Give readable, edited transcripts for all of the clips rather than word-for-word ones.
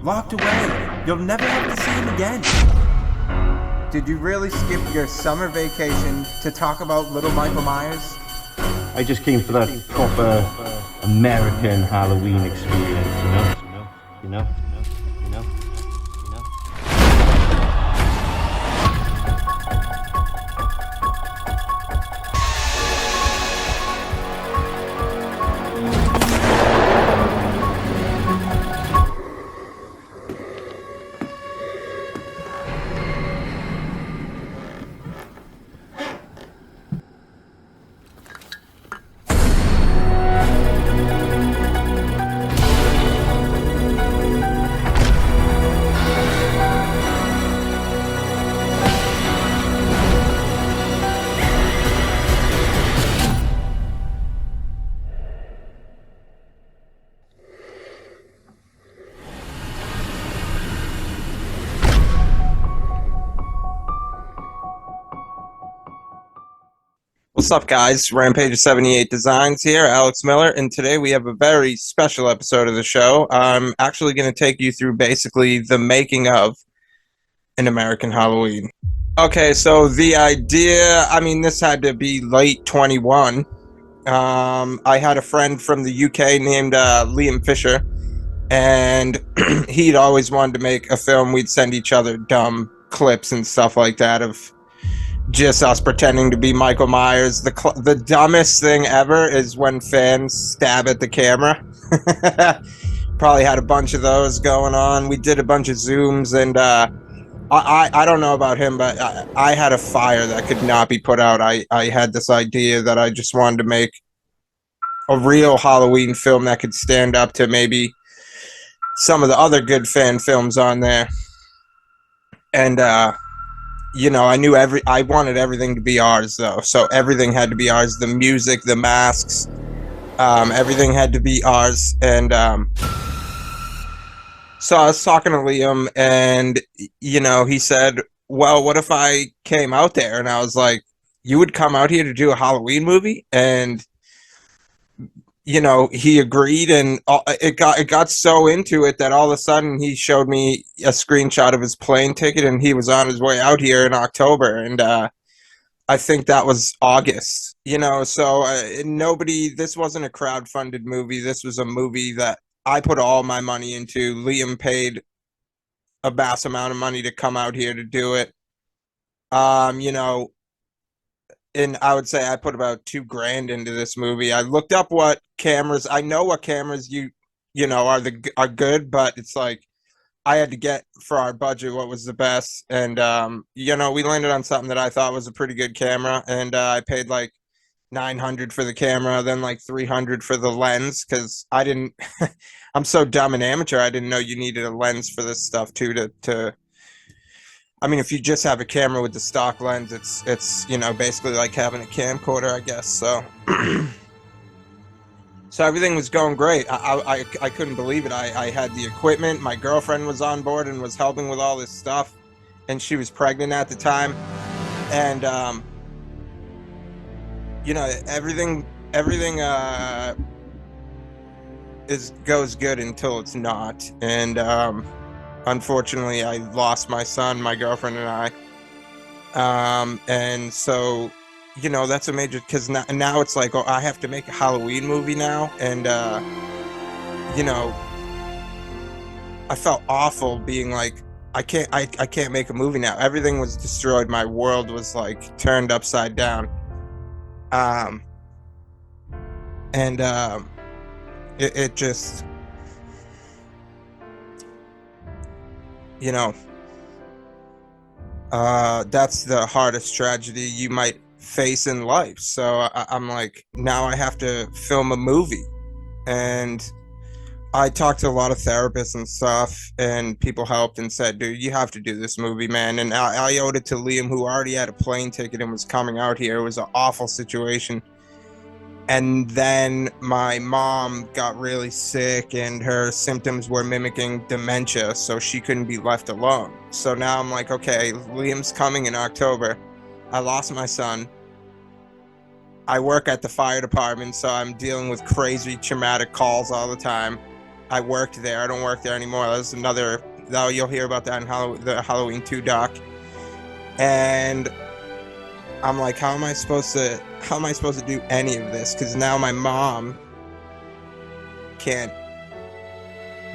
locked away. You'll never have to see him again. Did you really skip your summer vacation to talk about little Michael Myers? I just came for that proper American Halloween experience, you know? What's up, guys? Rampage 78 Designs here, Alex Miller, and today we have a very special episode of the show. I'm actually going to take you through basically the making of an American Halloween. Okay, so the idea, this had to be late 21. I had a friend from the UK named Liam Fisher, and he'd always wanted to make a film. We'd send each other dumb clips and stuff like that of just us pretending to be Michael Myers. The dumbest thing ever is when fans stab at the camera. Probably had a bunch of those going on. We did a bunch of Zooms, and I don't know about him, but I had a fire that could not be put out. I had this idea that I just wanted to make a real Halloween film that could stand up to maybe some of the other good fan films on there. And I wanted everything to be ours, though. So everything had to be ours. The music, the masks, everything had to be ours. And so I was talking to Liam, and, he said, well, what if I came out there? And I was like, you would come out here to do a Halloween movie? And he agreed, and it got so into it that all of a sudden he showed me a screenshot of his plane ticket, and he was on his way out here in October, and I think that was August. This wasn't a crowd-funded movie. This was a movie that I put all my money into. Liam paid a vast amount of money to come out here to do it. And I would say I put about $2,000 into this movie. I looked up what cameras. I know what cameras are good, but it's like I had to get for our budget what was the best. And we landed on something that I thought was a pretty good camera, and I paid like $900 for the camera, then like $300 for the lens, because I didn't. I'm so dumb and amateur. I didn't know you needed a lens for this stuff too. If you just have a camera with the stock lens, it's basically like having a camcorder, I guess. So, so everything was going great. I couldn't believe it. I had the equipment. My girlfriend was on board and was helping with all this stuff, and she was pregnant at the time. And everything goes good until it's not. And unfortunately, I lost my son, my girlfriend and I. And so, that's a major, because now it's like, oh, I have to make a Halloween movie now. And, I felt awful being like, I can't make a movie now. Everything was destroyed. My world was like turned upside down. It just, that's the hardest tragedy you might face in life. So I'm like, now I have to film a movie. And I talked to a lot of therapists and stuff, and people helped and said, dude, you have to do this movie, man. And I owed it to Liam, who already had a plane ticket and was coming out here. It was an awful situation. And then my mom got really sick, and her symptoms were mimicking dementia, so she couldn't be left alone. So now I'm like, okay, Liam's coming in October. I lost my son. I work at the fire department, so I'm dealing with crazy traumatic calls all the time. I worked there. I don't work there anymore. That's another, though, you'll hear about that in the Halloween 2 doc. And I'm like, how am I supposed to do any of this? Because now my mom can't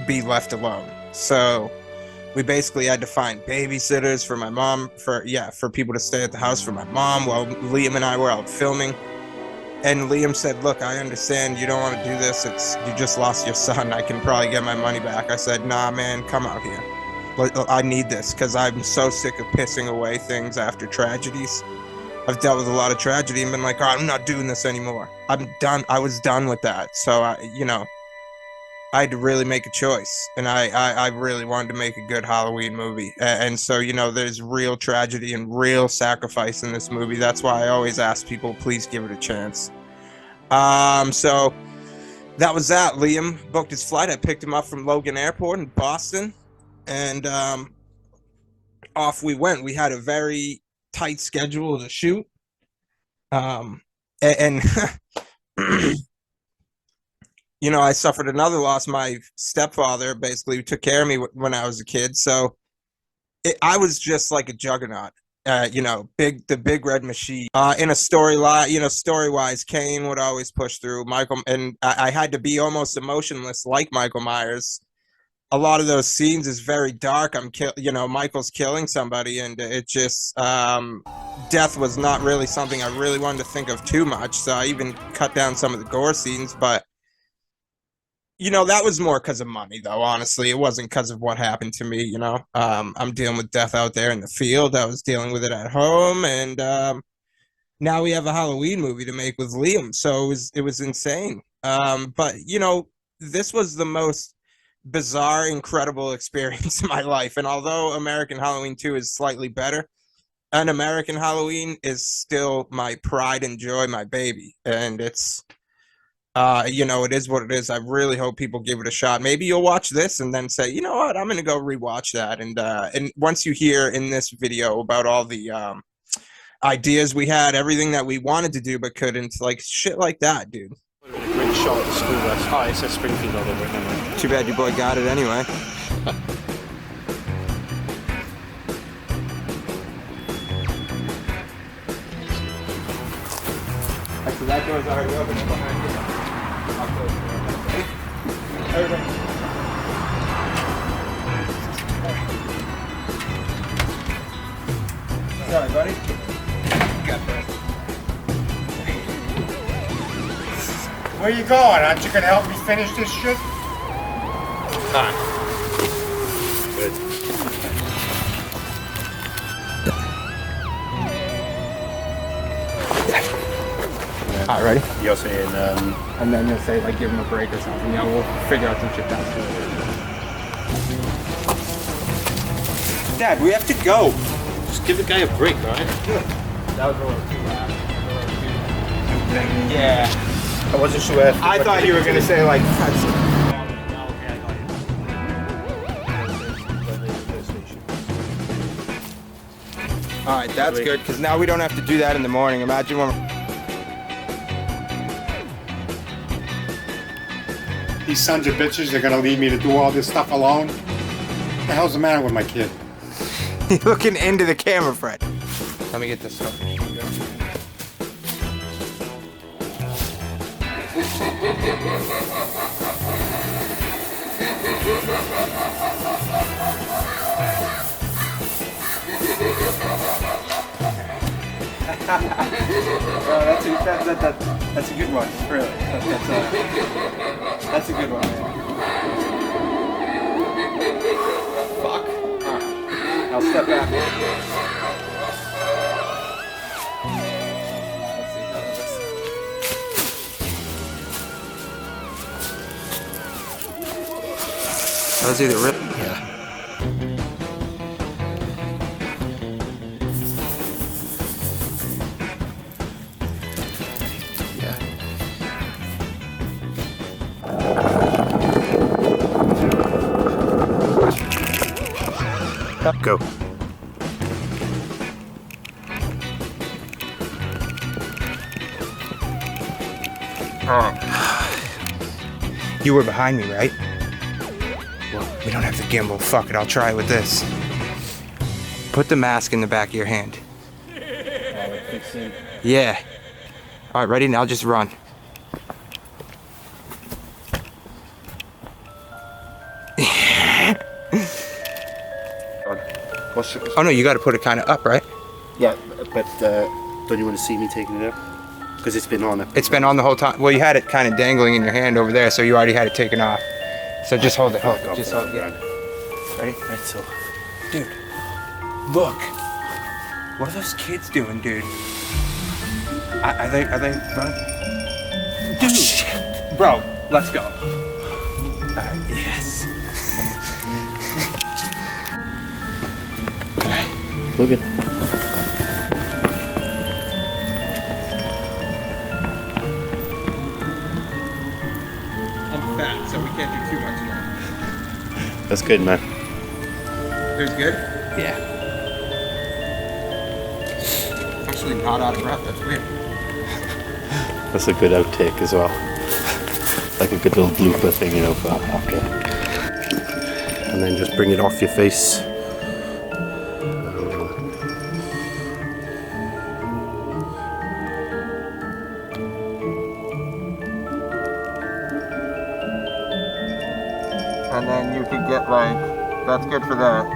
be left alone. So we basically had to find babysitters for my mom, for people to stay at the house for my mom while Liam and I were out filming. And Liam said, look, I understand you don't want to do this. You just lost your son. I can probably get my money back. I said, nah, man, come out here. I need this because I'm so sick of pissing away things after tragedies. I've dealt with a lot of tragedy and been like, oh, I'm not doing this anymore. I'm done. I was done with that. So, I had to really make a choice. And I really wanted to make a good Halloween movie. And so, there's real tragedy and real sacrifice in this movie. That's why I always ask people, please give it a chance. So that was that. Liam booked his flight. I picked him up from Logan Airport in Boston. And off we went. We had a very tight schedule to shoot. And I suffered another loss. My stepfather basically took care of me when I was a kid. So I was just like a juggernaut, the big red machine. In a storyline, story-wise, Kane would always push through. Michael, and I had to be almost emotionless like Michael Myers. A lot of those scenes is very dark. Michael's killing somebody, and it just, death was not really something I really wanted to think of too much. So I even cut down some of the gore scenes, but that was more because of money, though. Honestly, it wasn't because of what happened to me. I'm dealing with death out there in the field. I was dealing with it at home, and now we have a Halloween movie to make with Liam. So it was insane. But this was the most bizarre, incredible experience in my life. And although American Halloween 2 is slightly better, An American Halloween is still my pride and joy, my baby. And it's, it is what it is. I really hope people give it a shot. Maybe you'll watch this and then say, you know what, I'm going to go rewatch that. And once you hear in this video about all the ideas we had, everything that we wanted to do but couldn't, like shit like that, dude. Great shot at the school bus. Oh, it says Springfield all over it, anyway. Too bad your boy got it anyway. Actually, that door's already open behind you. I'll close it. Everybody. Sorry, buddy. Got this. Where you going? Aren't you gonna help me finish this shit? Ah. Good. Alright, ready? You're saying, And then you'll say, like, give him a break or something. We'll figure out some shit downstairs. Dad, we have to go. just give the guy a break, alright? That was a little too loud. Yeah. I wasn't sure if... I thought you were gonna say, like, alright, that's good, because now we don't have to do that in the morning. Imagine when... These sons of bitches are gonna leave me to do all this stuff alone? What the hell's the matter with my kid? You're looking into the camera, Fred. Let me get this stuff. That's a good one, really. That's a good one, man. Fuck. Alright, I'll step back. Let's see, none of this. That was either rip. Yeah. Go. You were behind me, right? We don't have the gimbal. Fuck it, I'll try it with this. Put the mask in the back of your hand. Yeah. All right, ready? Now just run. Oh no, you got to put it kind of up, right? Yeah, but don't you want to see me taking it up? Because it's been on it. It's been on the whole time. Well, you had it kind of dangling in your hand over there, so you already had it taken off. So just hold it. Hold it. Just hold it. Yeah. Ready? Right. So, dude, look. What are those kids doing, dude? Are they run? Dude, shit. Bro, let's go. Yes. Look at. I'm fat, so we can't do too much now. That's good, man. It was good? Yeah. Actually not out of breath, that's weird. That's a good outtake as well. Like a good little blooper thing, you know, for after. And then just bring it off your face. And then you could get like, that's good for that.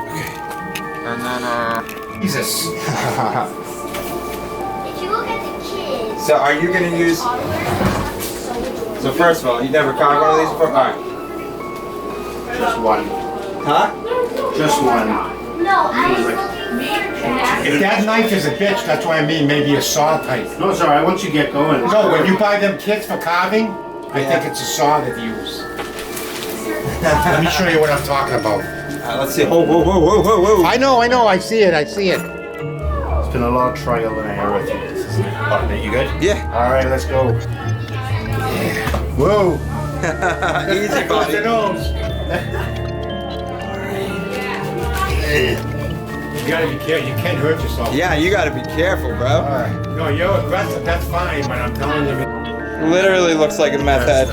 Okay. And then, Jesus. If you look at the kids, So are you gonna use, so first of all, you never caught one of these before? Alright. Just one. Huh? Just one. no, I was looking for that. If that knife is a bitch, that's what I mean, maybe a saw type. No, it's alright. Once you get going. No, when you buy them kits for carving, I think it's a saw that you use. Let me show you what I'm talking about. Let's see. Whoa, whoa, whoa, whoa, whoa, whoa. I know, I see it. It's been a lot of trial and error through this, isn't it? Partner, you good? Yeah. Alright, let's go. Whoa. Easy, buddy. You gotta be careful. You can't hurt yourself. Yeah, you gotta be careful, bro. No, you're aggressive. That's fine, but I'm telling you. Literally looks like a meth head.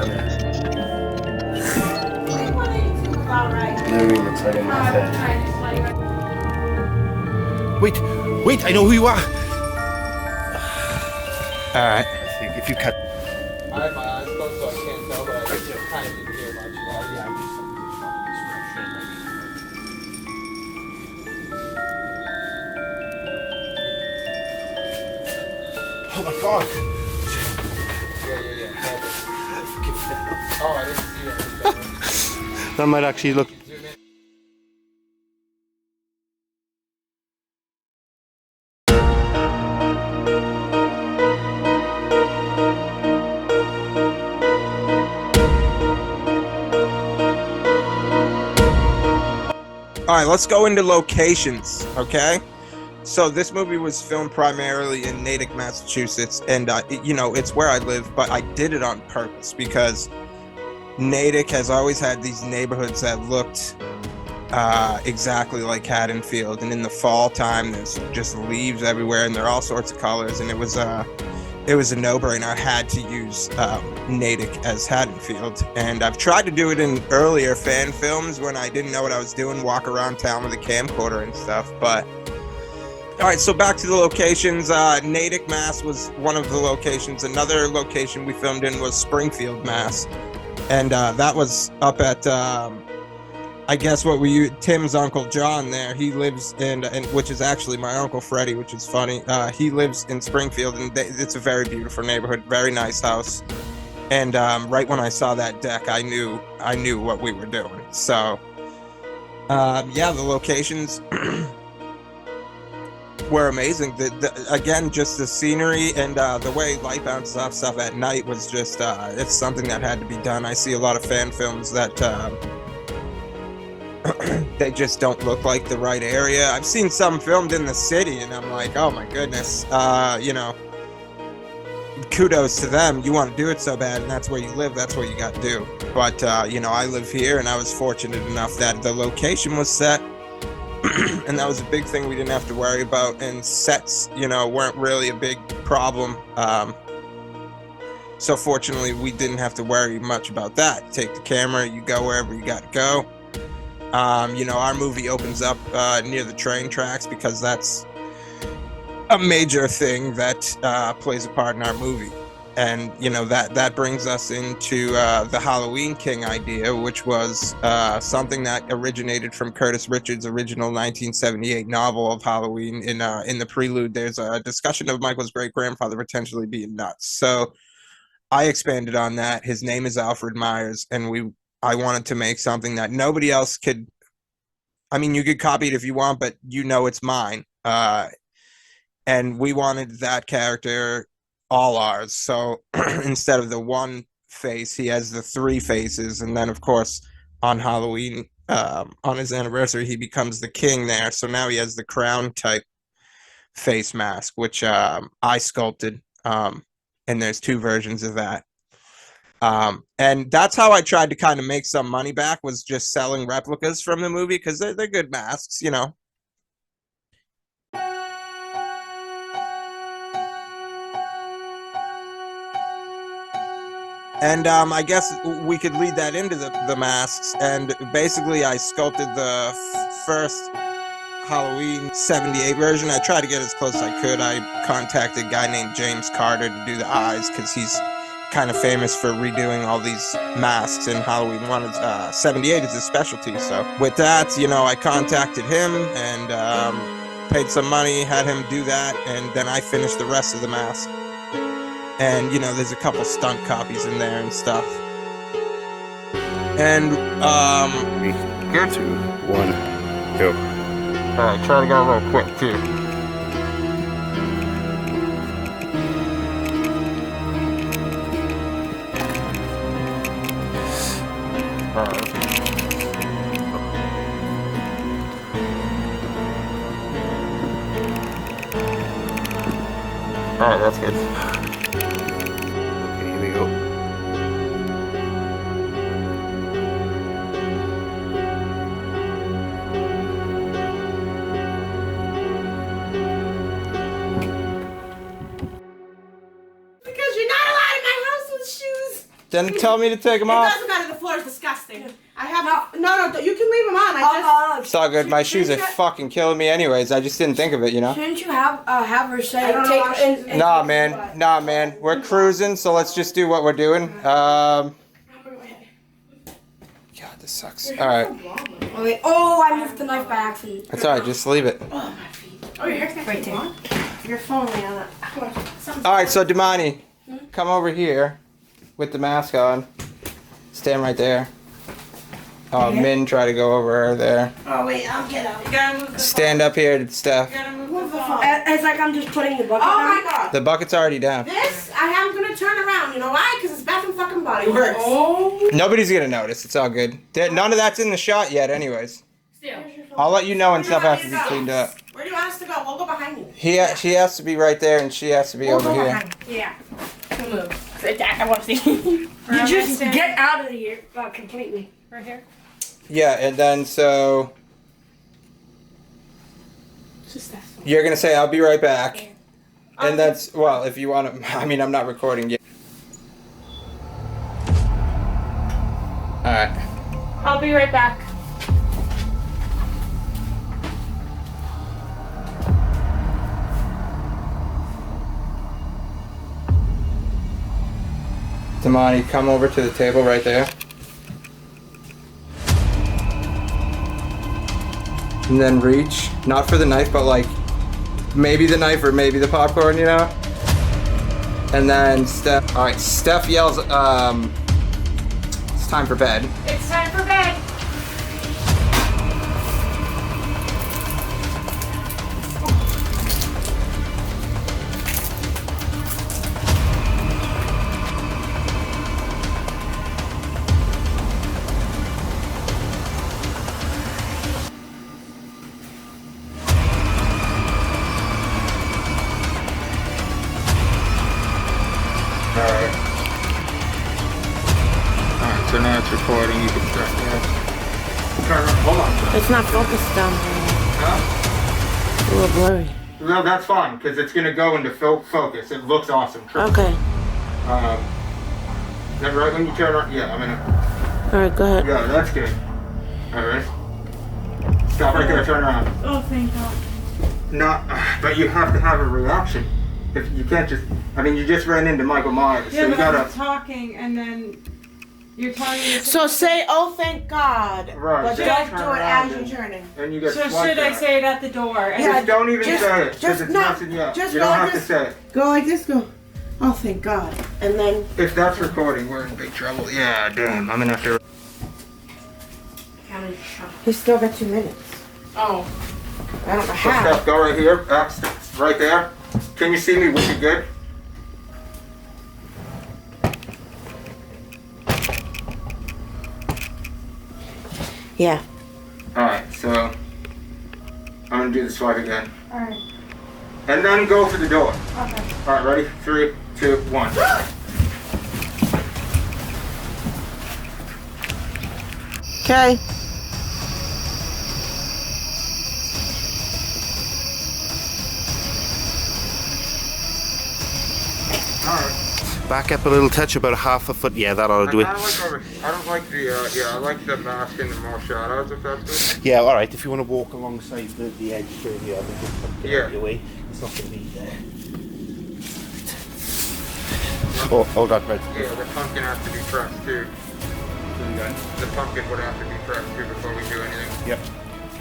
Literally looks like a meth head. Wait, I know who you are. Alright. I think if you cut. I have my eyes closed so I can't tell, but I just kind of didn't hear much. Yeah, I'm just Oh my God. Yeah. Oh, I didn't see it. That might actually look. All right, let's go into locations, okay? So this movie was filmed primarily in Natick, Massachusetts, and you know, it's where I live, but I did it on purpose because Natick has always had these neighborhoods that looked exactly like Haddonfield, and in the fall time there's just leaves everywhere and they're all sorts of colors, and it was a no-brainer. I had to use Natick as Haddonfield, and I've tried to do it in earlier fan films when I didn't know what I was doing, walk around town with a camcorder and stuff. But all right, so back to the locations. Natick, Mass was one of the locations. Another location we filmed in was Springfield, Mass, and that was up at I guess Tim's Uncle John there. He lives in which is actually my Uncle Freddie, which is funny. He lives in Springfield, and it's a very beautiful neighborhood, very nice house. And right when I saw that deck, I knew what we were doing. So yeah, the locations were amazing. Again, just the scenery and the way light bounces off stuff at night was just it's something that had to be done. I see a lot of fan films that they just don't look like the right area. I've seen some filmed in the city, and I'm like, oh my goodness, you know, kudos to them. You want to do it so bad, and that's where you live, that's what you got to do. But you know, I live here, and I was fortunate enough that the location was set, and that was a big thing we didn't have to worry about. And sets, you know, weren't really a big problem. So fortunately, we didn't have to worry much about that. Take the camera, you go wherever you got to go. You know, our movie opens up near the train tracks because that's a major thing that plays a part in our movie. And, you know, that brings us into the Halloween King idea, which was something that originated from Curtis Richards' original 1978 novel of Halloween. In the prelude, there's a discussion of Michael's great-grandfather potentially being nuts. So I expanded on that. His name is Alfred Myers, and I wanted to make something that nobody else could. I mean, you could copy it if you want, but you know it's mine. And we wanted that character all ours. So instead of the one face, he has the three faces, and then of course on Halloween, on his anniversary, he becomes the king there. So now he has the crown type face mask, which I sculpted. And there's two versions of that. And that's how I tried to kind of make some money back, was just selling replicas from the movie, because they're good masks, you know. And I guess we could lead that into the masks. And basically, I sculpted the first Halloween 78 version. I tried to get as close as I could. I contacted a guy named James Carter to do the eyes, because he's kind of famous for redoing all these masks in Halloween 1. 78 is his specialty. So with that, you know, I contacted him and paid some money, had him do that, and then I finished the rest of the mask. And, you know, there's a couple stunt copies in there and stuff. And, 3, 2, 1, go. Alright, try to go a little quick, too. Alright, that's good. Okay, here we go. Because you're not allowed in my house with shoes. Then tell me to take them It off. doesn't matter. The floor is disgusting. I have no. You can leave them on. It's all good. My shoes are fucking killing me anyways. I just didn't think of it, you know? Shouldn't you have her say, Nah, man. We're cruising, so let's just do what we're doing. God, this sucks. Alright. Wait, oh, I moved the knife by accident. That's alright, just leave it. Oh, my feet. Oh, your hair's right there. Your phone, Leanna. Alright, so Damani, come over here with the mask on. Stand right there. Oh, Min, try to go over there. Oh, wait, I'll get out. You gotta move the Stand up here, Steph. You gotta move the phone. It's like I'm just putting the bucket Oh, down. my God. The bucket's already down. This, I am gonna turn around. You know why? Because it's Bath and fucking Body Works. Oh. Nobody's gonna notice. It's all good. None of that's in the shot yet, anyways. Still. I'll let you know when Where do you stuff want has to me be to go? cleaned up. Where do you want us to go? We'll go behind you. She has to be right there, and she has to be over here. Yeah. We'll move. I want to see. You just get out of here completely. Right here? Yeah, and then so Just that. you're gonna say, "I'll be right back," and that's, well, if you want to. I mean, I'm not recording yet. All right. I'll be right back. Damani, come over to the table right there. And then reach, not for the knife, but like maybe the knife or maybe the popcorn, you know? And then Steph, all right, Steph yells, it's time for bed. It's time for bed. Alright, so now it's recording, you can start there. Hold on. It's not focused down here. Huh? It's a little blurry. No, that's fine, because it's going to go into focus. It looks awesome. Okay. Then right when you turn around, yeah, I'm gonna. Alright, go ahead. Yeah, that's good. All right. Stop right there. Turn around. Oh, thank God. No, but you have to have a reaction. If you can't just. I mean, you just ran into Michael Myers, Yeah, so you but gotta. I'm talking and then you're telling me to So say, oh, thank God. Right, But then don't turn do it around as and- you're turning. And you get. So swiped should I at. say it at the door? And Yeah, Just don't even just- say it, because just it's no, messing you up. just You go don't like have to this. say it. Go like this, go. Oh, thank God. And then. If that's recording, we're in big trouble. Yeah, damn. I'm gonna have to. He's still got 2 minutes. oh, I don't know So how. Steph, go right here. That's right there. Can you see me wicked good? Yeah. Alright, so I'm gonna do the swipe again. alright. And then go for the door. Okay. Alright, ready? 3, 2, 1. Okay. Alright. Back up a little touch, about a half a foot. Yeah, that ought to do it. I don't like the, I like the mask and the more shadows, if that's good. Yeah, all right. If you want to walk alongside the edge here, yeah, then just put Yeah. your way. It's not going to be there. Oh, hold on, right. Yeah, the pumpkin has to be pressed too. The pumpkin would have to be pressed too before we do anything. Yep.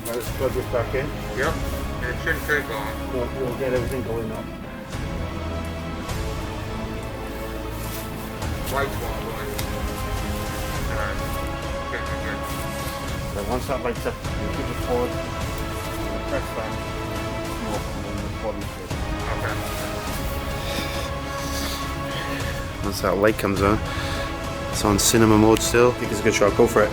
Now let's plug this back in. Yep. And it shouldn't take long. We'll get everything going up. Lights won't go in. Alright. Good, good, good. So once that lights up, you give it forward, press back, and then the body shit. Okay. Once that light comes on, it's on cinema mode still. I think it's a good shot. Go for it.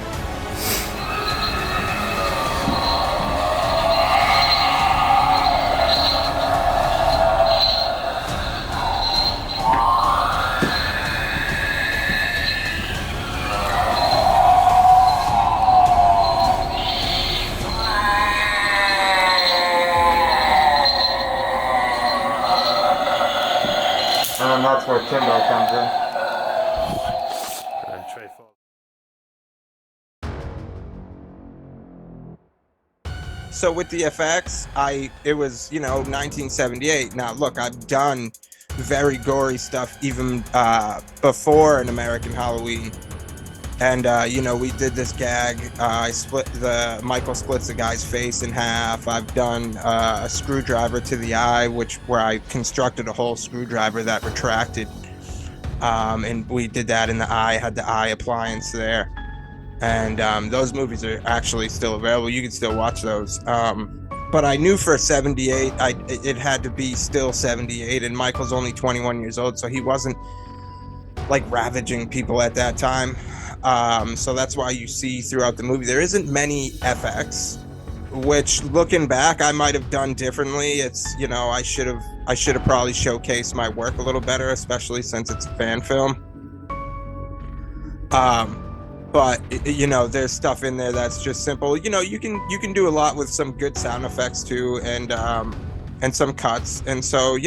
And that's where Timbo comes in. Try fall. So with the FX, it was 1978. Now look, I've done very gory stuff even before an American Halloween, and we did this gag. Michael splits the guy's face in half. I've done a screwdriver to the eye, where I constructed a whole screwdriver that retracted, and we did that in the eye. Had the eye appliance there. And those movies are actually still available. You can still watch those. But I knew for 78, it had to be still 78, and Michael's only 21 years old, so he wasn't like ravaging people at that time. So that's why you see throughout the movie there isn't many FX, which looking back I might have done differently. It's I should have probably showcased my work a little better, especially since it's a fan film. But there's stuff in there that's just simple. You can do a lot with some good sound effects too, and some cuts. And so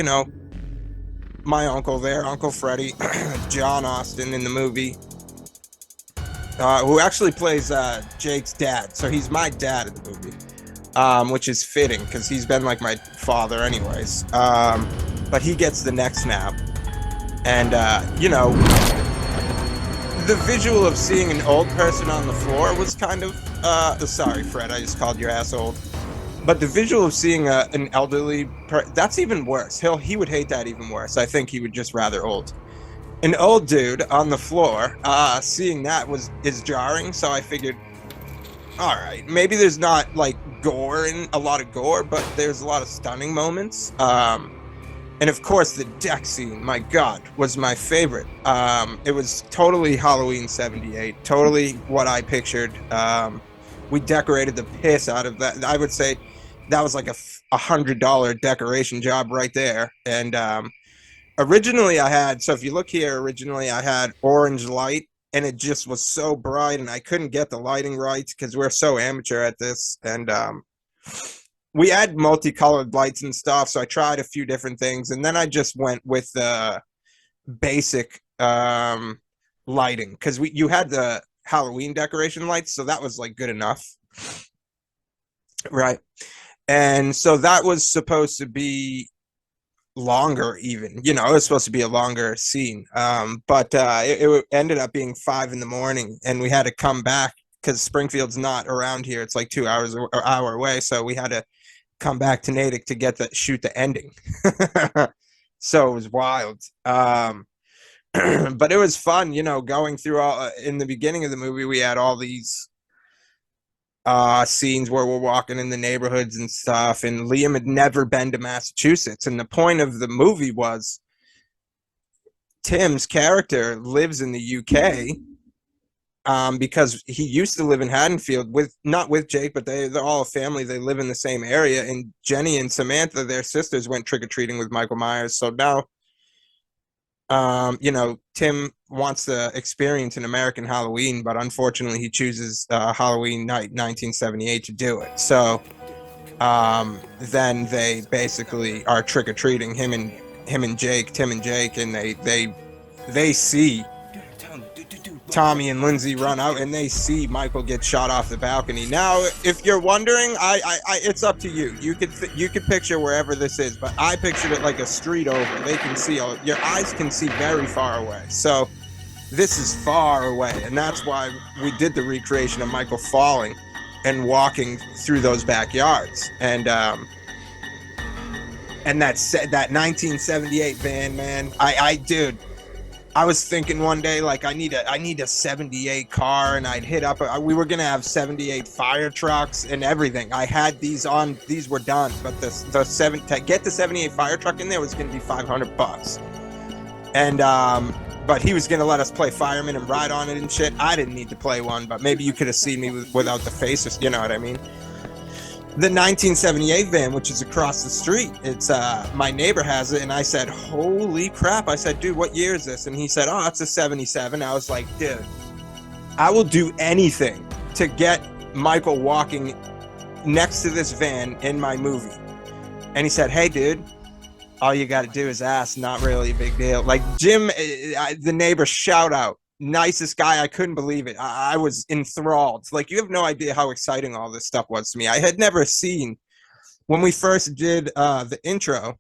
my uncle there, Uncle Freddie, John Austin in the movie, who actually plays Jake's dad. So he's my dad in the movie, which is fitting because he's been like my father anyways. But he gets the neck snap, and the visual of seeing an old person on the floor was kind of sorry Fred, I just called your ass old, but the visual of seeing an elderly that's even worse. He would hate that even worse. I think he would just rather old. An old dude on the floor, seeing that is jarring, so I figured, all right, maybe there's not like a lot of gore, but there's a lot of stunning moments. And of course, the deck scene, my God, was my favorite. It was totally Halloween 78, totally what I pictured. We decorated the piss out of that. I would say that was like a $100 decoration job right there. And originally so if you look here, originally I had orange light, and it just was so bright, and I couldn't get the lighting right because we're so amateur at this. And we had multicolored lights and stuff, so I tried a few different things, and then I just went with the basic lighting, because you had the Halloween decoration lights, so that was like good enough, right? And so that was supposed to be longer, even, you know, it was supposed to be a longer scene, but it ended up being 5 in the morning, and we had to come back because Springfield's not around here. It's like 2 hours or hour away, so we had to come back to Natick to shoot the ending. So it was wild. But it was fun, you know, going through all in the beginning of the movie. We had all these scenes where we're walking in the neighborhoods and stuff, and Liam had never been to Massachusetts, and the point of the movie was Tim's character lives in the UK, because he used to live in Haddonfield not with Jake, but they're all a family. They live in the same area, and Jenny and Samantha, their sisters, went trick-or-treating with Michael Myers. So now, you know, Tim wants to experience an American Halloween, but unfortunately he chooses Halloween night 1978 to do it. So then they basically are trick-or-treating, him and Jake, Tim and Jake, and they see Tommy and Lindsay run out, and they see Michael get shot off the balcony. Now, if you're wondering, it's up to you. You could picture wherever this is, but I pictured it like a street over. They can see, your eyes can see very far away. So this is far away, and that's why we did the recreation of Michael falling and walking through those backyards. And that 1978 van, man, dude, I was thinking one day, like, I need a 78 car, and I'd hit up, we were going to have 78 fire trucks and everything. I had these were done, but to get the 78 fire truck in there was going to be $500. And, but he was going to let us play fireman and ride on it and shit. I didn't need to play one, but maybe you could have seen me without the face, you know what I mean? The 1978 van, which is across the street, it's my neighbor has it, and I said, holy crap. I said, dude, what year is this? And he said, oh, it's a 77. I was like, dude, I will do anything to get Michael walking next to this van in my movie. And he said, hey, dude, all you got to do is ask. Not really a big deal. Like, Jim, the neighbor, shout out, nicest guy. I couldn't believe it. I was enthralled. Like, you have no idea how exciting all this stuff was to me. I had never seen, when we first did the intro,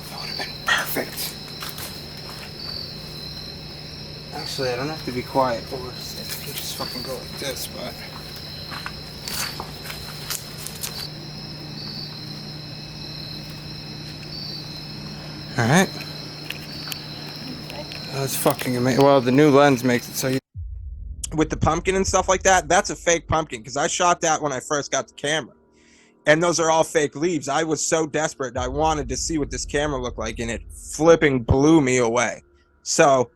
that would have been perfect. Actually, I don't have to be quiet, or I can just fucking go like this, but all right. That's fucking amazing. Well, the new lens makes it so you, with the pumpkin and stuff like that, that's a fake pumpkin, because I shot that when I first got the camera. And those are all fake leaves. I was so desperate. I wanted to see what this camera looked like, and it flipping blew me away. So,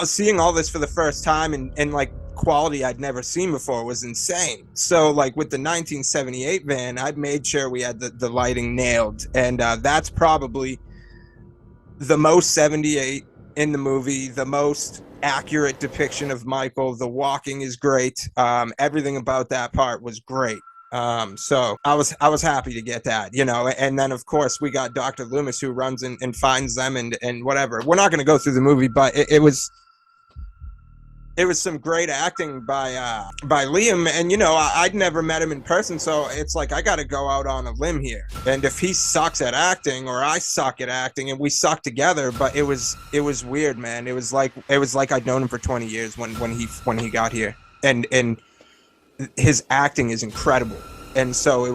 seeing all this for the first time and like quality I'd never seen before was insane. So like with the 1978 van, I made sure we had the lighting nailed, and that's probably the most 78 in the movie, the most accurate depiction of Michael. The walking is great. Everything about that part was great. So I was happy to get that, you know. And then of course we got Dr. Loomis, who runs and finds them and whatever. We're not going to go through the movie, but it was some great acting by Liam. And you know, I'd never met him in person, so it's like I got to go out on a limb here. And if he sucks at acting, or I suck at acting, and we suck together, but it was weird, man. It was like I'd known him for 20 years when he got here, and his acting is incredible. And so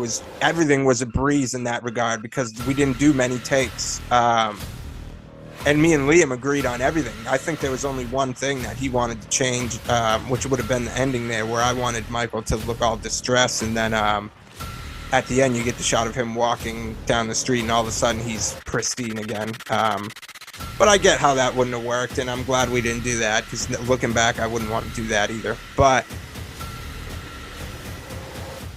everything was a breeze in that regard, because we didn't do many takes. And me and Liam agreed on everything. I think there was only one thing that he wanted to change, which would have been the ending there, where I wanted Michael to look all distressed, and then at the end you get the shot of him walking down the street, and all of a sudden he's pristine again. But I get how that wouldn't have worked, and I'm glad we didn't do that, because looking back, I wouldn't want to do that either. But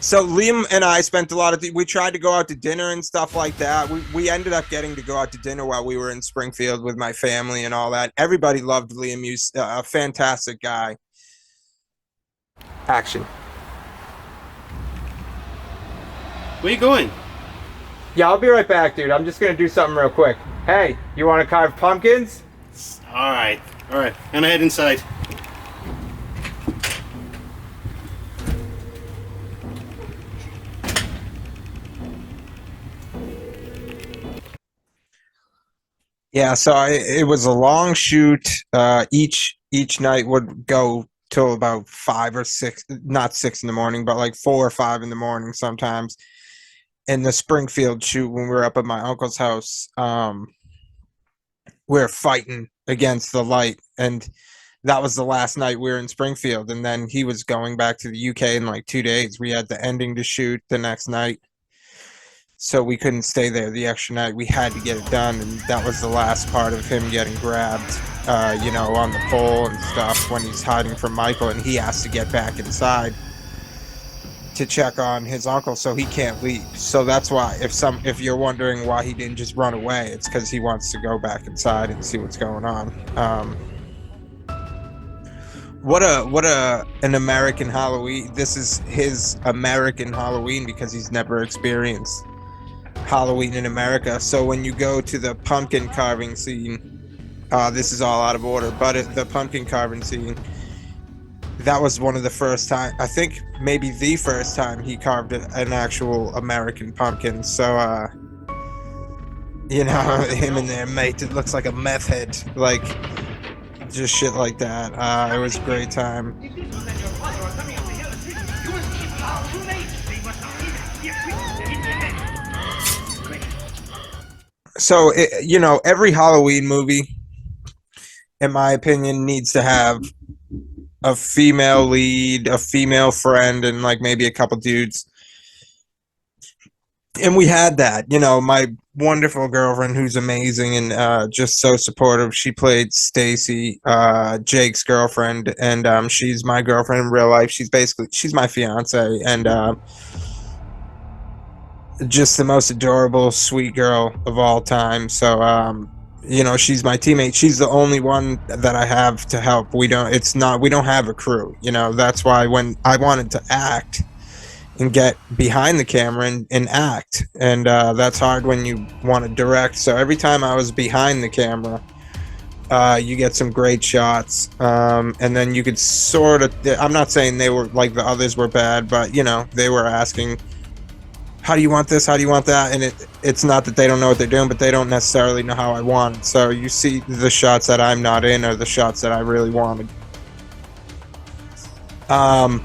so Liam and I spent a lot of we tried to go out to dinner and stuff like that. We ended up getting to go out to dinner while we were in Springfield with my family and all that. Everybody loved Liam. He's a fantastic guy. Action. Where you going? Yeah, I'll be right back, dude. I'm just gonna do something real quick. Hey, you want to carve pumpkins? Alright. Alright. Gonna head inside. Yeah, so it was a long shoot. Each night would go till about 5 or 6, not 6 in the morning, but like 4 or 5 in the morning sometimes. In the Springfield shoot, when we were up at my uncle's house, we were fighting against the light, and that was the last night we were in Springfield. And then he was going back to the UK in like 2 days. We had the ending to shoot the next night, so we couldn't stay there the extra night. We had to get it done, and that was the last part of him getting grabbed, on the pole and stuff when he's hiding from Michael, and he has to get back inside to check on his uncle, so he can't leave. So that's why, if you're wondering why he didn't just run away, it's because he wants to go back inside and see what's going on. What an American Halloween. This is his American Halloween because he's never experienced Halloween in America. So when you go to the pumpkin carving scene, this is all out of order, but the pumpkin carving scene, that was one of the first time, I think maybe the first time he carved an actual American pumpkin. So him in there, mate, it looks like a meth head, like just shit like that. It was a great time. So, every Halloween movie, in my opinion, needs to have a female lead, a female friend, and like maybe a couple dudes. And we had that. My wonderful girlfriend, who's amazing and just so supportive. She played Stacy, Jake's girlfriend, and she's my girlfriend in real life. She's my fiance, and just the most adorable, sweet girl of all time. So, she's my teammate. She's the only one that I have to help. We don't have a crew. That's why when I wanted to act and get behind the camera and act, and that's hard when you want to direct. So every time I was behind the camera, you get some great shots, and then you could sort of, I'm not saying they were like the others were bad, but they were asking, how do you want this? How do you want that? And it's not that they don't know what they're doing, but they don't necessarily know how I want it. So you see the shots that I'm not in are the shots that I really wanted. And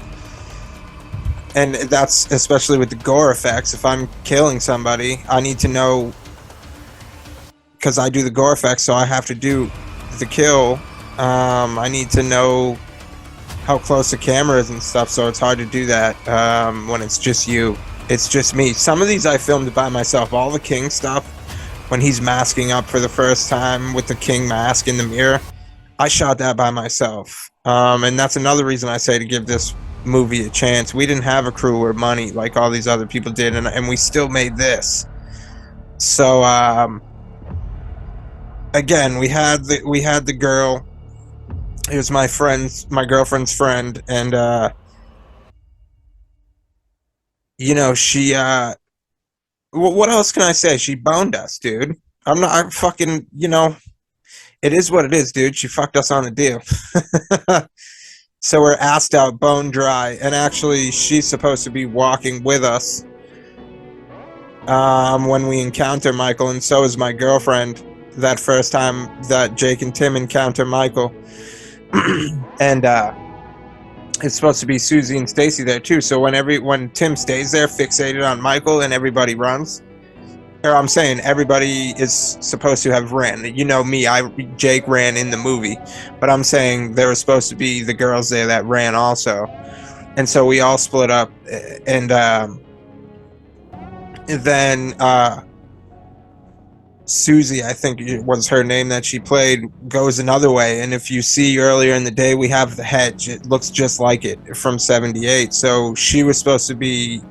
that's especially with the gore effects. If I'm killing somebody, I need to know, because I do the gore effects, so I have to do the kill. I need to know how close the camera is and stuff, so it's hard to do that when it's just you. It's just me. Some of these I filmed by myself. All the King stuff, when he's masking up for the first time with the King mask in the mirror, I shot that by myself. And that's another reason I say to give this movie a chance. We didn't have a crew or money like all these other people did, and we still made this. So again, we had the girl. It was my girlfriend's friend, and she what else can I say? She boned us, dude. I'm fucking, it is what it is, dude. She fucked us on the deal. So we're assed out, bone dry, and actually she's supposed to be walking with us when we encounter Michael, and so is my girlfriend that first time that Jake and Tim encounter Michael. And it's supposed to be Susie and Stacy there too. So when Tim stays there fixated on Michael and everybody runs, or I'm saying everybody is supposed to have ran. Me, Jake ran in the movie, but I'm saying there were supposed to be the girls there that ran also, and so we all split up, and then Susie, I think it was her name that she played, goes another way. And if you see earlier in the day, we have the hedge. It looks just like it from 78. So she was supposed to be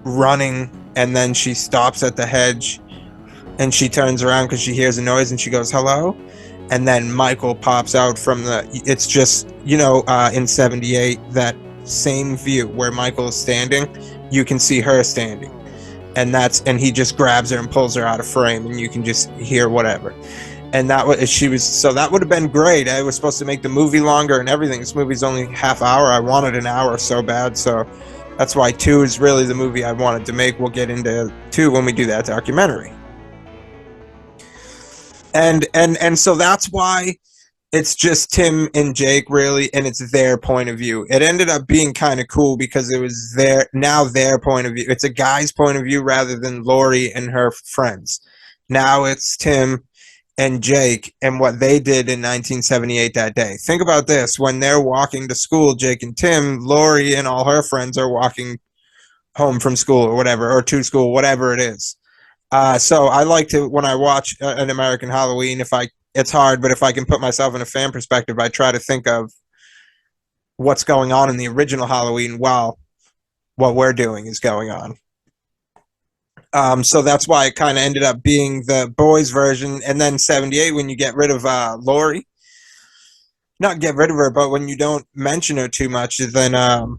running, and then she stops at the hedge, and she turns around because she hears a noise, and she goes, hello? And then Michael pops out from it's just, in 78, that same view where Michael is standing, you can see her standing. and he just grabs her and pulls her out of frame, and you can just hear whatever. And that would have been great. I was supposed to make the movie longer and everything. This movie's only half hour. I wanted an hour so bad, so that's why 2 is really the movie I wanted to make. We'll get into 2 when we do that documentary. And so that's why it's just Tim and Jake, really, and it's their point of view. It ended up being kind of cool because it was their point of view. It's a guy's point of view rather than Lori and her friends. Now it's Tim and Jake and what they did in 1978 that day. Think about this. When they're walking to school, Jake and Tim, Lori and all her friends are walking home from school or whatever, or to school, whatever it is. So I like to, when I watch an American Halloween, it's hard, but if I can put myself in a fan perspective, I try to think of what's going on in the original Halloween while what we're doing is going on. So that's why it kind of ended up being the boys version. And then 78, when you get rid of Lori, not get rid of her, but when you don't mention her too much, then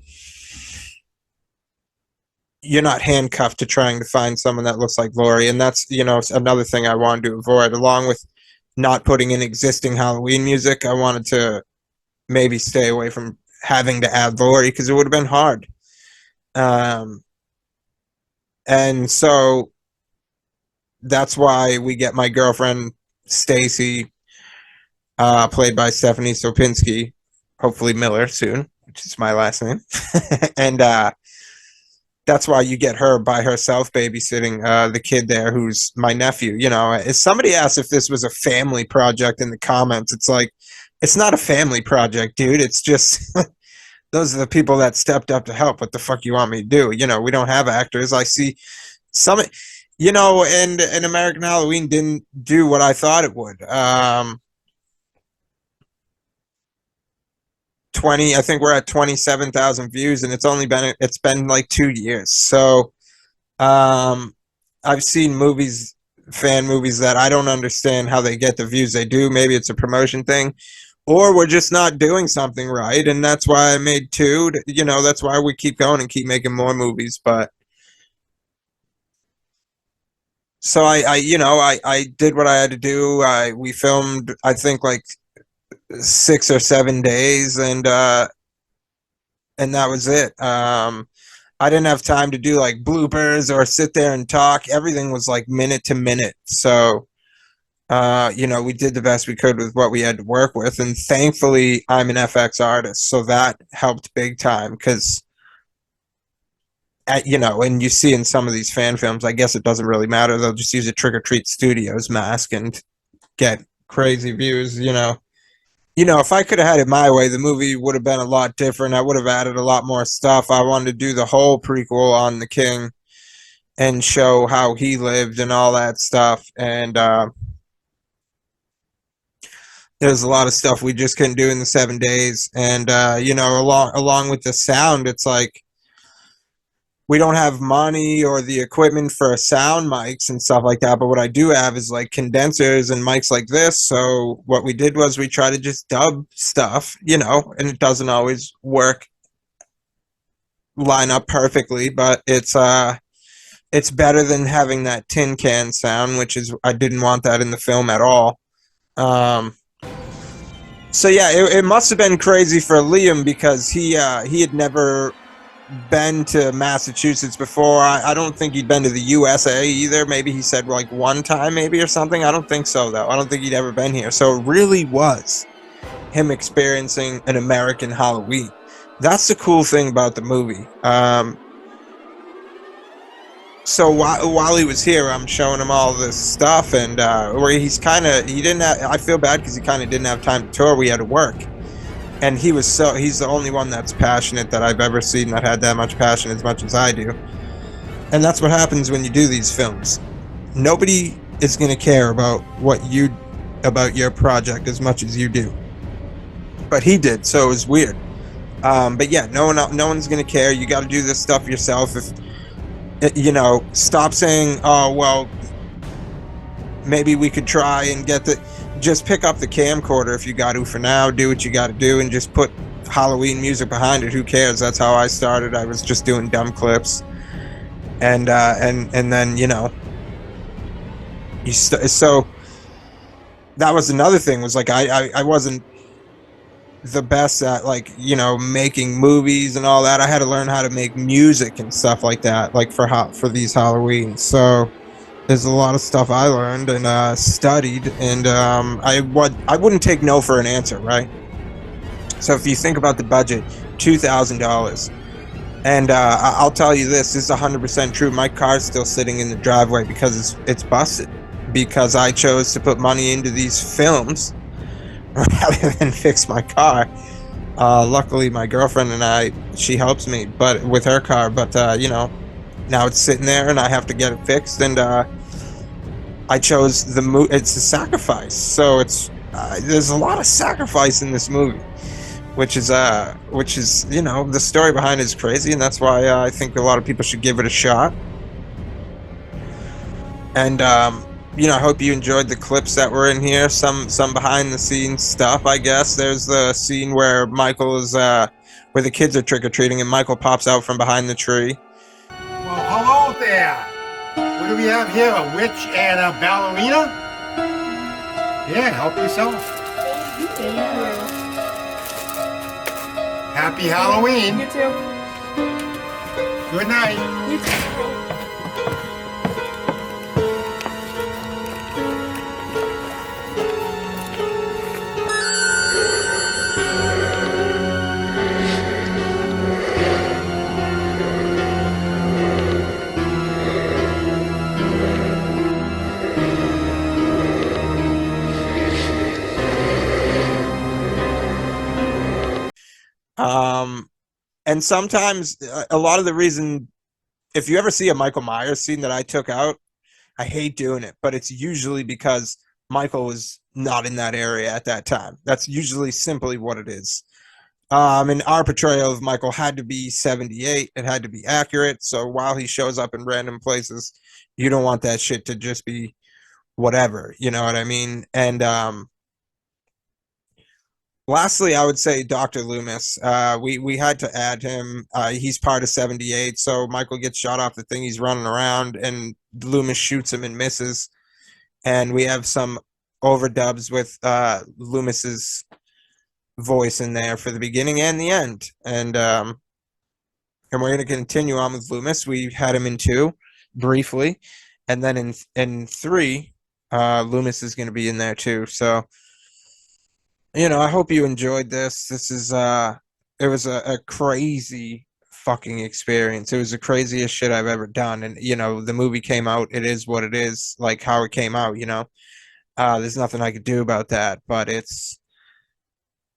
you're not handcuffed to trying to find someone that looks like Lori. And that's, another thing I wanted to avoid, along with not putting in existing Halloween music. I wanted to maybe stay away from having to add Lori because it would have been hard. And so that's why we get my girlfriend Stacy, played by Stephanie Sopinski, hopefully Miller soon, which is my last name. And that's why you get her by herself babysitting the kid there, who's my nephew. If somebody asked if this was a family project in the comments, it's like, it's not a family project, dude. It's just those are the people that stepped up to help. What the fuck you want me to do? We don't have actors. I see some, and American Halloween didn't do what I thought it would. I think we're at 27,000 views, and it's been like 2 years. So I've seen fan movies that I don't understand how they get the views they do. Maybe it's a promotion thing, or we're just not doing something right, and that's why I made 2. That's why we keep going and keep making more movies. But so I did what I had to do. We filmed, I think, like 6 or 7 days, and that was it. I didn't have time to do like bloopers or sit there and talk. Everything was like minute to minute. So we did the best we could with what we had to work with, and thankfully I'm an FX artist, so that helped big time. Because and you see in some of these fan films, I guess it doesn't really matter. They'll just use a Trick or Treat Studios mask and get crazy views. If I could have had it my way, the movie would have been a lot different. I would have added a lot more stuff. I wanted to do the whole prequel on the King and show how he lived and all that stuff. And there's a lot of stuff we just couldn't do in the 7 days. And along with the sound, it's like we don't have money or the equipment for sound mics and stuff like that. But what I do have is like condensers and mics like this. So what we did was we try to just dub stuff, and it doesn't always line up perfectly, but it's better than having that tin can sound, which is, I didn't want that in the film at all. So yeah, it must have been crazy for Liam because he had never been to Massachusetts before. I don't think he'd been to the USA either. Maybe he said like one time maybe or something. I don't think so though. I don't think he'd ever been here. So it really was him experiencing an American Halloween. That's the cool thing about the movie. So while he was here, I'm showing him all this stuff, and where I feel bad because he kind of didn't have time to tour. We had to work. And he's the only one that's passionate that I've ever seen that had that much passion as much as I do. And that's what happens when you do these films. Nobody is going to care about your project as much as you do. But he did, so it was weird. But yeah, no one's going to care. You got to do this stuff yourself. Stop saying, oh, well, maybe we could try and just pick up the camcorder if you got to for now, do what you got to do, and just put Halloween music behind it. Who cares? That's how I started. I was just doing dumb clips. and then so that was another thing, was like I wasn't the best at, like, making movies and all that. I had to learn how to make music and stuff like that, like for these Halloween. So there's a lot of stuff I learned and studied, and I wouldn't take no for an answer, right? So if you think about the budget, $2,000. And I'll tell you this is 100% true. My car's still sitting in the driveway because it's busted. Because I chose to put money into these films rather than fix my car. Luckily, my girlfriend and she helps me, but with her car. But now it's sitting there, and I have to get it fixed. And I chose it's a sacrifice. So there's a lot of sacrifice in this movie, which is the story behind it is crazy, and that's why I think a lot of people should give it a shot. And I hope you enjoyed the clips that were in here, some behind the scenes stuff, I guess. There's the scene where Michael is where the kids are trick-or-treating, and Michael pops out from behind the tree. Well, hello there. What do we have here? A witch and a ballerina? Yeah, help yourself. Happy Halloween. You too. Good night. You too. And sometimes a lot of the reason, if you ever see a Michael Myers scene that I took out, I hate doing it, but it's usually because Michael was not in that area at that time. That's usually simply what it is. And our portrayal of Michael had to be 78. It had to be accurate. So while he shows up in random places, you don't want that shit to just be whatever. You know what I mean? And lastly, I would say Dr. Loomis. We had to add him. He's part of 78. So Michael gets shot off the thing. He's running around, and Loomis shoots him and misses. And we have some overdubs with Loomis's voice in there for the beginning and the end. And we're going to continue on with Loomis. We had him in 2 briefly, and then in 3, Loomis is going to be in there too. So I hope you enjoyed this. This is it was a crazy fucking experience. It was the craziest shit I've ever done. And the movie came out, it is what it is, like how it came out. There's nothing I could do about that. But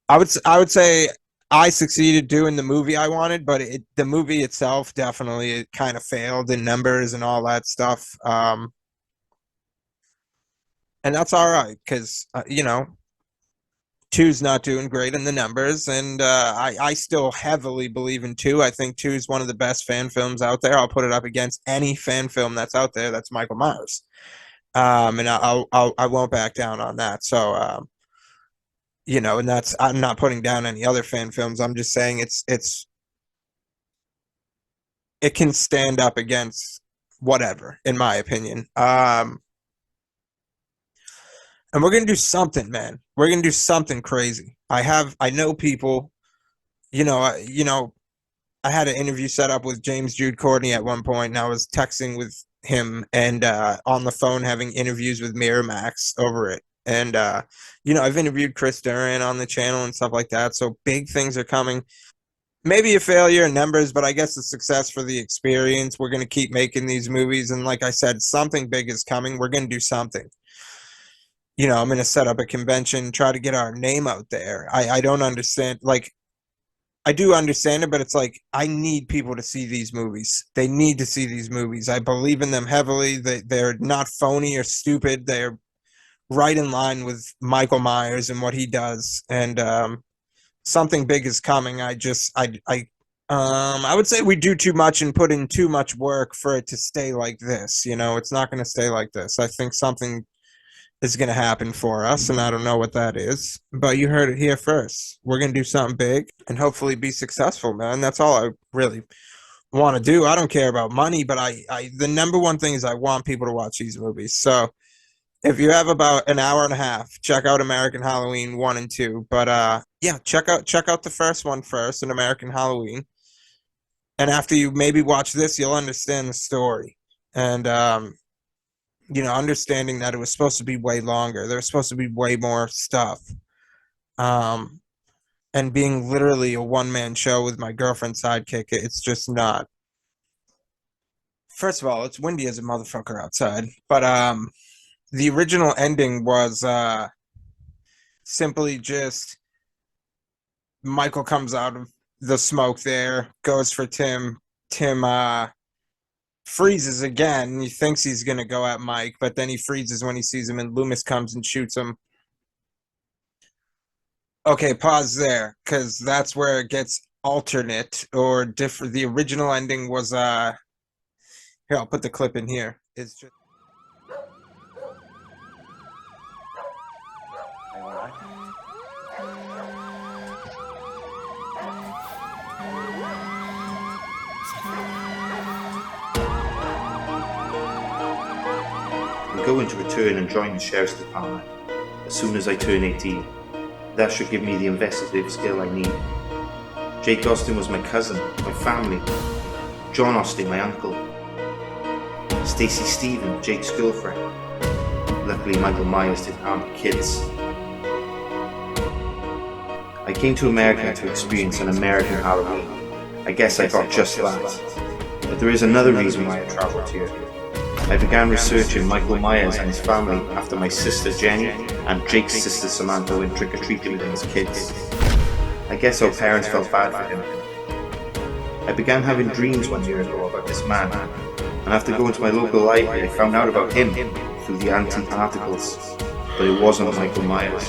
I would say I succeeded doing the movie I wanted, but the movie itself definitely, it kind of failed in numbers and all that stuff. And that's all right, because 2's not doing great in the numbers, and I still heavily believe in 2. I think 2 is one of the best fan films out there. I'll put it up against any fan film that's out there that's Michael Myers, and I won't back down on that. So and that's, I'm not putting down any other fan films. I'm just saying it can stand up against whatever, in my opinion. And we're gonna do something, man. We're gonna do something crazy. I know people. I had an interview set up with James Jude Courtney at one point, and I was texting with him and on the phone having interviews with Miramax over it. And I've interviewed Chris Duran on the channel and stuff like that. So big things are coming. Maybe a failure in numbers, but I guess a success for the experience. We're gonna keep making these movies, and like I said, something big is coming. We're gonna do something. I'm going to set up a convention, try to get our name out there. I don't understand. Like, I do understand it, but it's like, I need people to see these movies. They need to see these movies. I believe in them heavily. They're not phony or stupid. They're right in line with Michael Myers and what he does. And something big is coming. I would say we do too much and put in too much work for it to stay like this. It's not going to stay like this. I think something is going to happen for us, and I don't know what that is, but you heard it here first. We're going to do something big and hopefully be successful, man. That's all I really want to do. I don't care about money, but the number one thing is I want people to watch these movies. So if you have about an hour and a half, check out American Halloween 1 and 2. But yeah, check out the first one first, an American Halloween. And after you maybe watch this, you'll understand the story. And understanding that it was supposed to be way longer. There was supposed to be way more stuff. And being literally a one-man show with my girlfriend sidekick, it's just not. First of all, it's windy as a motherfucker outside. But the original ending was simply just Michael comes out of the smoke there, goes for Tim. Tim freezes again. He thinks he's going to go at Mike, but then he freezes when he sees him, and Loomis comes and shoots him. Okay, pause there, because that's where it gets alternate or different. The original ending was here, I'll put the clip in here. It's just I'm going to return and join the Sheriff's Department as soon as I turn 18. That should give me the investigative skill I need. Jake Austin was my cousin, my family. John Austin, my uncle. Stacy Stephen, Jake's girlfriend. Luckily, Michael Myers didn't harm the kids. I came to America to experience an American Halloween. I guess I got just that. But there is another reason why I traveled here. I began researching Michael Myers and his family after my sister Jenny and Jake's sister Samantha went trick-or-treating with him as kids. I guess our parents felt bad for him. I began having dreams 1 year ago about this man, and after going to my local library I found out about him through the antique articles, but it wasn't Michael Myers.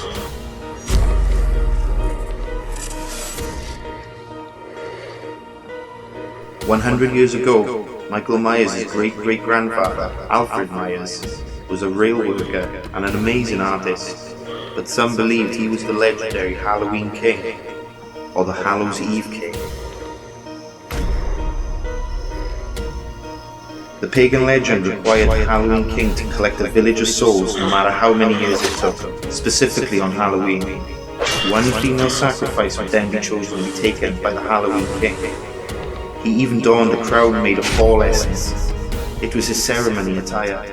"100 years ago, Michael Myers' great-great-grandfather, Alfred Myers, was a railroad worker and an amazing artist, but some believed he was the legendary Halloween King, or the Hallows Eve King. The pagan legend required the Halloween King to collect a village of souls no matter how many years it took, specifically on Halloween. One female sacrifice would then be chosen to be taken by the Halloween King. He even donned a crown made of fall essence. It was his ceremony attire.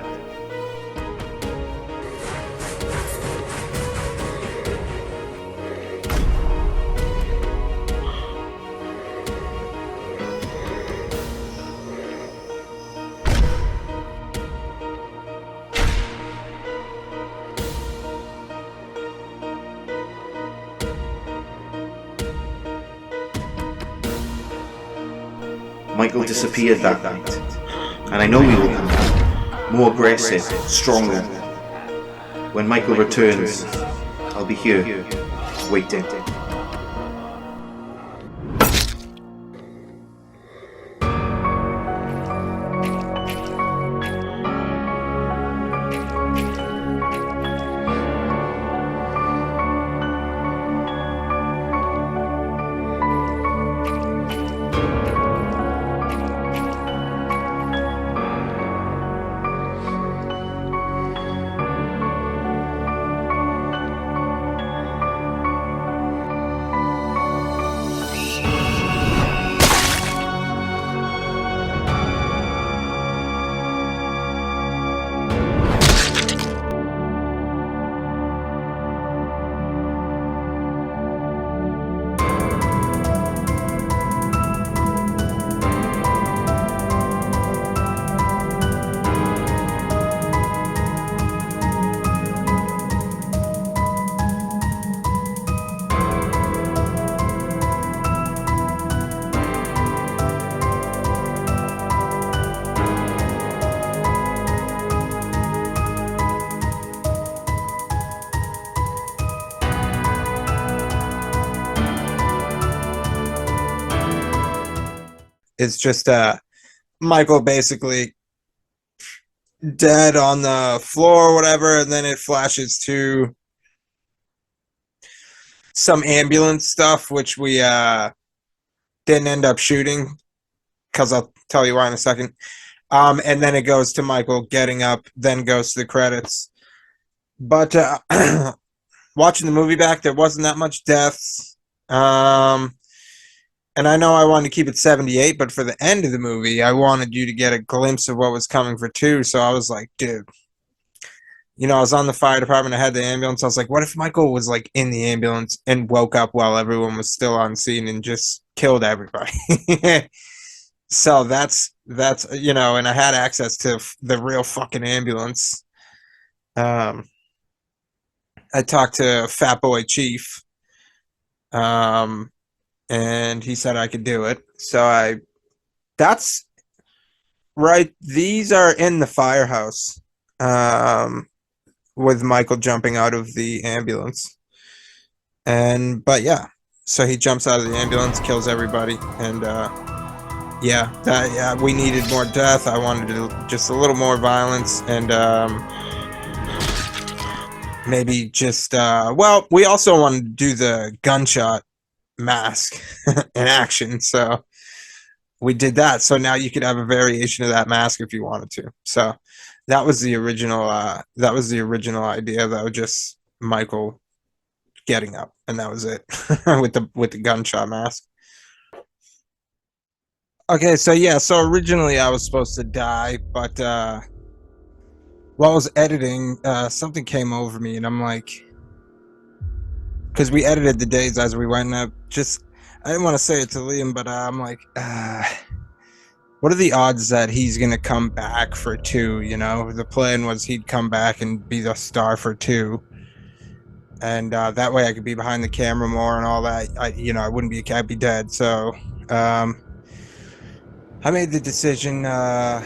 Michael disappeared that night, and I know he will come back, more aggressive, stronger. When Michael returns, I'll be here, waiting. It's just Michael basically dead on the floor or whatever, and then it flashes to some ambulance stuff, which we didn't end up shooting. because I'll tell you why in a second. And then it goes to Michael getting up, then goes to the credits. But watching the movie back, there wasn't that much deaths. And I know I wanted to keep it 78, but for the end of the movie, I wanted you to get a glimpse of what was coming for 2. So I was like, dude, I was on the fire department. I had the ambulance. I was like, what if Michael was like in the ambulance and woke up while everyone was still on scene and just killed everybody? So that's and I had access to the real fucking ambulance. I talked to Fat Boy Chief. And he said I could do it. So that's right. These are in the firehouse, with Michael jumping out of the ambulance. But yeah, so he jumps out of the ambulance, kills everybody. And, we needed more death. I wanted just a little more violence. And, maybe just, we also wanted to do the gunshot mask in action, so we did that. So now you could have a variation of that mask if you wanted to. So that was the original idea. That was just Michael getting up, and that was it. with the gunshot mask. Okay, so originally I was supposed to die, but while I was editing, something came over me, and I'm like, because we edited the days as we went up. I didn't want to say it to Liam, but I'm like, what are the odds that he's gonna come back for 2? The plan was he'd come back and be the star for 2, and that way I could be behind the camera more and all that. I wouldn't be I'd be dead. So I made the decision to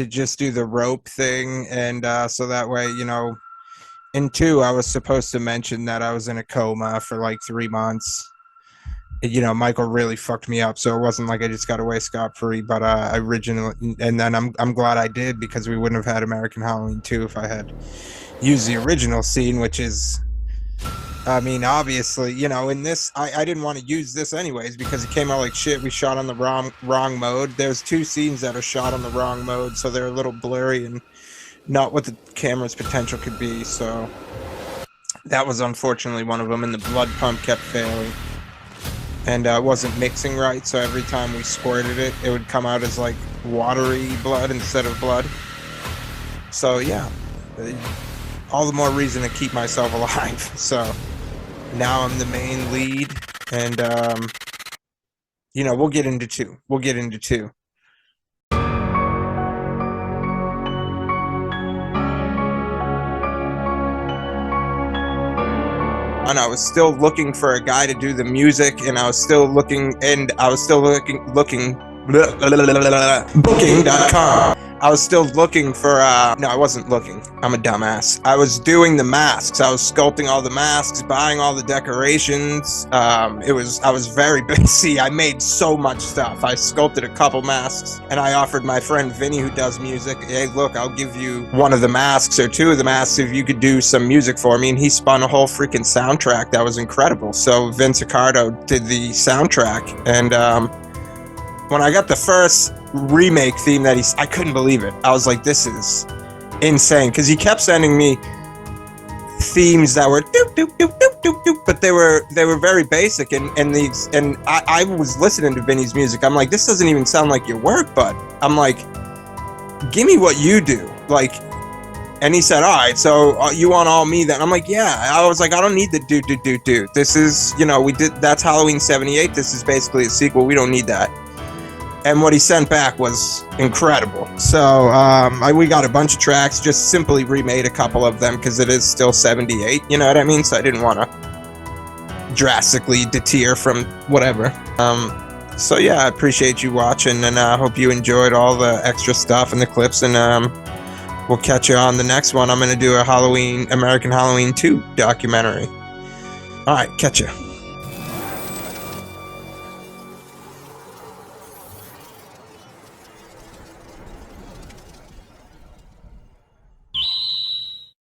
just do the rope thing, and so that way, in 2, I was supposed to mention that I was in a coma for like 3 months. Michael really fucked me up, so it wasn't like I just got away scot-free. But and then I'm glad I did, because we wouldn't have had American Halloween 2 if I had used the original scene, which is, obviously, in this, I didn't want to use this anyways because it came out like shit. We shot on the wrong mode. There's 2 scenes that are shot on the wrong mode, so they're a little blurry and not what the camera's potential could be. So that was unfortunately one of them, and the blood pump kept failing, and it wasn't mixing right, so every time we squirted it, it would come out as like watery blood instead of blood. So yeah, all the more reason to keep myself alive. So now I'm the main lead, and we'll get into 2. And I was still looking for a guy to do the music, and I was still looking booking.com. I was still looking for, no, I wasn't looking. I'm a dumbass. I was doing the masks. I was sculpting all the masks, buying all the decorations. I was very busy. I made so much stuff. I sculpted a couple masks, and I offered my friend Vinny, who does music, hey, look, I'll give you one of the masks or 2 of the masks if you could do some music for me. And he spun a whole freaking soundtrack that was incredible. So Vince Accardo did the soundtrack, and when I got the first remake theme that I couldn't believe it. I was like, this is insane, because he kept sending me themes that were doop doop doop doop doop doop, but they were very basic, and I was listening to Vinny's music. I'm like, this doesn't even sound like your work, bud. I'm like, give me what you do, like. And he said, all right, so you want all me then? I'm like, yeah. I was like, I don't need the do. This is, that's Halloween 78. This is basically a sequel. We don't need that. And what he sent back was incredible. So we got a bunch of tracks, just simply remade a couple of them because it is still 78, you know what I mean? So I didn't want to drastically deter from whatever. So yeah, I appreciate you watching, and I hope you enjoyed all the extra stuff and the clips, and we'll catch you on the next one. I'm going to do a American Halloween 2 documentary. All right, catch you.